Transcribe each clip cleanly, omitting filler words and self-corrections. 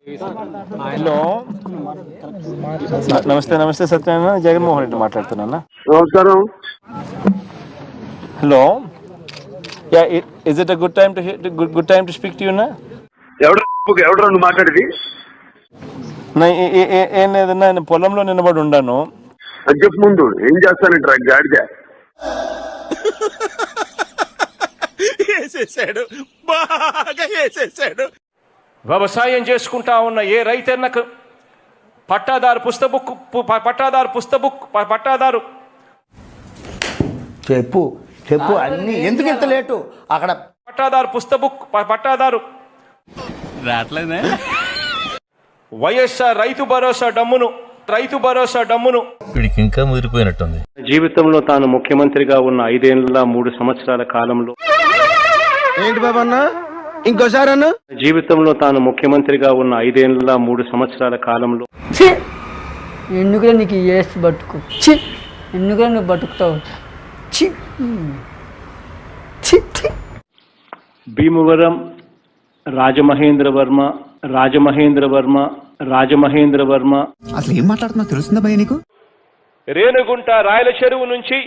Hello నమస్తే నమస్తే సత్యనారాయణ జగన్మోహన్ రెడ్డి మాట్లాడుతున్నా. నమస్కారం. Hello yeah is it a good time to speak to you నా? ఎవరు నువ్వు మాట్లాడేది? ఏం లేదన్నా, నేను పొలంలో నిలబడి ఉండాను. అది చెప్పు ముందు. ఏం చేస్తానంటారా గాడిద? వ్యవసాయం చేసుకుంటా ఉన్న ఏ రైతన్నకు పట్టాదారు చెప్పు చెప్పు అన్ని ఎందుకు ఇంత లేటు అక్కడ పట్టాదారు రాట్లేదే. వైఎస్ఆర్ రైతు భరోసా డమ్మును వీడికి ఇంకా ముదిరిపోయినట్టుంది. జీవితంలో తాను ముఖ్యమంత్రిగా ఉన్న 5 ఏళ్ల 3 సంవత్సరాల కాలంలో ఏంటి బాబా అన్న ఇంకోసారి అన్న జీవితంలో తాను ముఖ్యమంత్రిగా ఉన్న 5 ఏళ్ల 3 సంవత్సరాల కాలంలో ఎందుకురా నీకు ఏసి బతుకు చి ఎందుకురా నువ్వు బతుకుతావు చి చి చి. భీమవరం రాజమహేంద్ర వర్మ అసలు ఏం మాట్లాడుతున్నా తెలుస్తుందా భయ్య నీకు? రేణుగుంట రాయల చెరువు నుంచి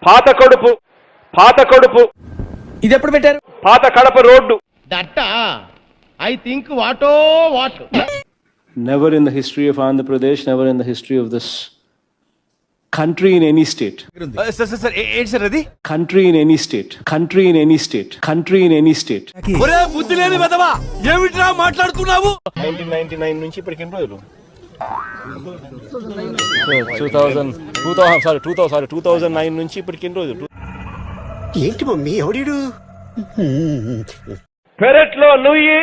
పాత కడుపు ఇది ఎప్పుడు పెట్టారు? పాత Kadapa road. I think what Never in the history of Andhra Pradesh, never in the history of this country in any state. Sir ఏంటి సార్ అది? Country in any state. ఒరే బుద్ధి లేని వెదవా ఏమిట్రా మాట్లాడుతున్నావు? 1999 నుంచి ఇప్పటికి ఎన్ని రోజులు? 2009 నుంచి ఇప్పటికి ఎన్ని రోజులు? ఏంటి మమ్మీ ఎవడీడు? పెరట్లో నుయ్యి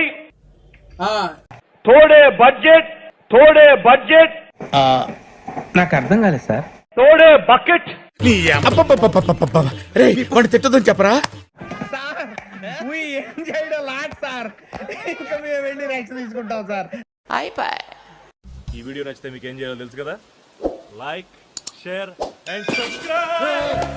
తోడే బడ్జెట్ నాకు అర్థం కాలేదు సార్. తోడే బకెట్. వాడు తిట్టదని చెప్పరా? ఈ వీడియో నచ్చితే మీకు ఏం చేయాలో తెలుసు కదా. Like, share and subscribe.